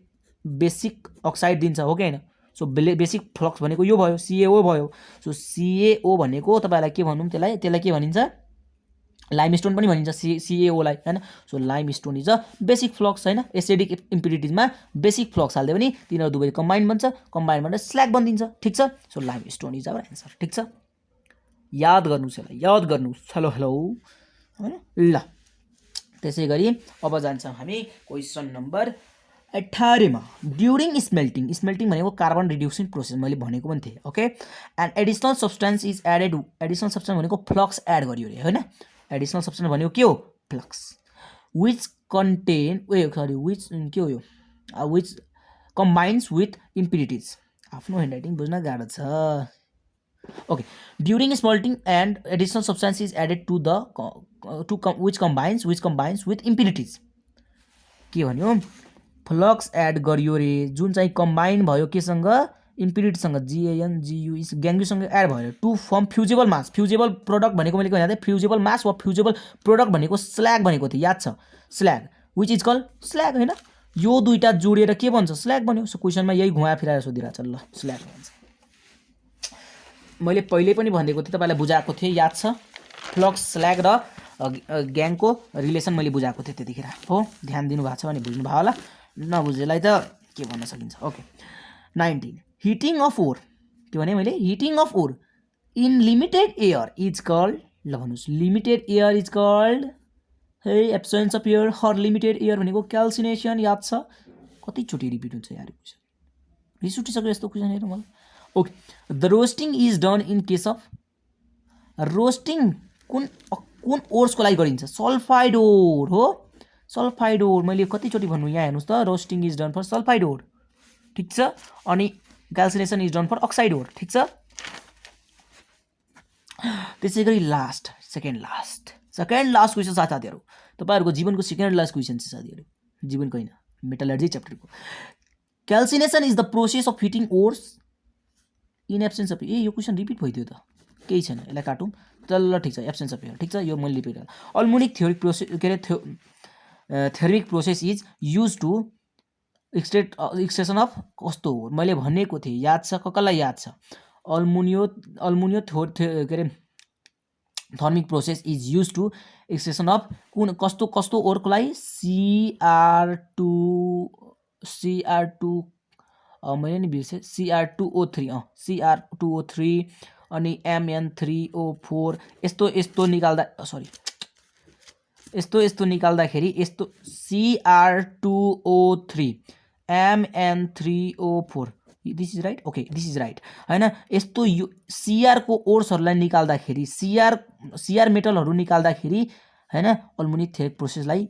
बेसिक अक्साइड दिन्छ हो कि हैन सो बेसिक फ्लक्स भनेको यो भयो CaO भयो सो CaO भनेको तपाईलाई के भनौं त्यसलाई के भनिन्छ लाइमस्टोन पनि भनिन्छ CaO लाई हैन so limestone is a basic flux हैन एसिडिक इम्प्युरिटिजमा बेसिक फ्लक्स हाल्दै पनि तिनीहरु दुवै कम्बाइन बन्छ कम्बाइन भएर स्ल्याग बनिन्छ ठीक छ so limestone is our answer ठीक छ याद गर्नुस् यसलाई याद गर्नुस् हेलो हैन ल त्यसैगरी अब जान्छौं हामी क्वेशन नम्बर 18 मा ड्युरिङ स्मेल्टिङ भनेको कार्बन रिड्युसिङ प्रोसेस मैले भनेको पनि थिएँ okay and additional substance is added additional substance भनेको फ्लक्स एड गरियो रे हैन एडिसनल सब्स्टेन्स भनेको के हो फ्लक्स व्हिच कन्टेन व्हिच के हो यो व्हिच कम्बाइन्स विथ इम्प्युरिटिज आफ्नो ह्यान्डराइटिङ बुझ्न गाह्रो छ okay during smelting and additional substance is added to the which combines with impurities के भन्यो फ्लक्स एड गरियो रे जुन चाहिँ कम्बाइन भयो केसँग इम्प्युरिटीसँग GANGU ग्याङ्गुसँग एड भयो to form fusible mass fusible product भनेको मैले के भने फ्युजेबल मास वा फ्युजेबल प्रोडक्ट भनेको स्ल्याग भनेको थियो याद छ slag which is called slag हैन यो दुईटा जोडेर के बन्छ स्ल्याग बन्यो सो क्वेशनमा यही घुमाएर फिराएर सोधिरहेछ ल स्ल्याग भन्छ मैले पहिले पनि भनेको थिएँ तपाईलाई बुझाएको थिएँ याद छ फ्लक्स स्ल्याग र ग्याङको रिलेसन मैले बुझाएको थिएँ त्यतिखेर हो ध्यान दिनु भएको छ भने बुझ्नु भयो होला नबुझेलाई त के भन्न सकिन्छ ओके 19 हिटिङ अफ ओर के भने मैले heating of ore in limited air is called ल भन्नुस् लिमिटेड एयर इज कल्ड हे absence of air or limited air भनेको क्याल्सिनेसन याद छ कति चोटि रिपिट हुन्छ यार क्वेशन रिस उठिसक्यो यस्तो क्वेशन हेर्नु मलाई okay the roasting is done in case of roasting कुन ओर्सको लागि गरिन्छ सल्फाइड ओर हो सल्फाइड ओर मैले कतिचोटि भन्नु यहाँ हेर्नुस् त roasting is done for sulphide ore ठीक छ अनि calcination is done for oxide ore ठीक छ त्यसैगरी सेकेन्ड लास्ट क्वेशन साथीहरु तपाईहरुको जीवनको सेकेन्ड लास्ट क्वेशन छ साथीहरु जीवनको हैन मेटलर्जी च्याप्टरको calcination is the process of heating ores in absence of यो क्वेशन रिपिट भइदियो त केही छैन यसलाई काटौं ल ठीक छ एब्सेन्स अफ एयर ठीक छ यो मैले रिपिट अल्मुनिक थ्योरिक प्रोसेस के रे thermic process is use to extraction of कस्तो हो मैले भनेको थिएँ याद छ कसलाई याद छ अल्मुनियो के रे thermic process is use to extraction of कुन कस्तो कस्तो ओरको लागि CR2 मैले नि बिर्सेँ CR2O3 CR2O3 अनि MN3O4 यस्तो निकाल्दा यस्तो निकाल्दाखेरि यस्तो CR2O3 MN3O4 this is right okay this is right हैन यस्तो यो CR को ओर्सहरूलाई निकाल्दाखेरि CR मेटलहरू निकाल्दाखेरि हैन अल्मुनिक प्रोसेसलाई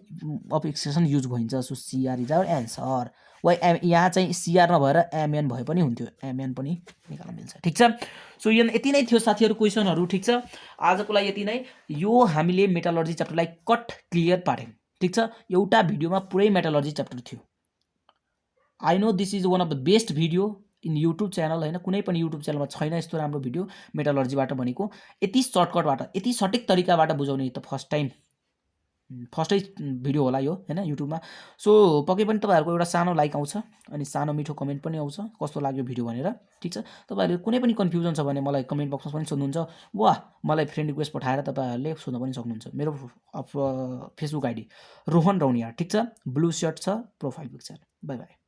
अफ एक्सट्रेक्सन युज भइन्छ so CR is our answer वा यहाँ चाहिँ CR नभएर MN भए पनि हुन्थ्यो MN पनि निकाल्न मिल्छ ठीक छ सो यति नै थियो साथीहरु क्वेशनहरु ठीक छ आजको लागि यति नै यो हामीले मेटलर्जी च्याप्टरलाई कट क्लियर पार्यौं ठीक छ एउटा भिडियोमा पुरै मेटलर्जी च्याप्टर थियो I know this is one of the best video in YouTube channel हैन कुनै पनि युट्युब च्यानलमा छैन यस्तो राम्रो भिडियो मेटलर्जीबाट भनेको यति सर्टकटबाट यति सटिक तरिकाबाट बुझाउने त फर्स्टै भिडियो होला यो हैन युट्युबमा सो पक्कै पनि तपाईहरुको एउटा सानो लाइक आउँछ अनि सानो मिठो कमेन्ट पनि आउँछ कस्तो लाग्यो भिडियो भनेर ठीक छ तपाईहरुले कुनै पनि कन्फ्युजन छ भने मलाई कमेन्ट बक्समा पनि सोध्नुहुन्छ वा मलाई फ्रेन्ड रिक्वेस्ट पठाएर तपाईहरुले सोध्न पनि सक्नुहुन्छ मेरो फेसबुक आइडी रोहन रौनिया ठीक छ ब्लू शर्ट छ प्रोफाइल पिक्चर बाइ बाइ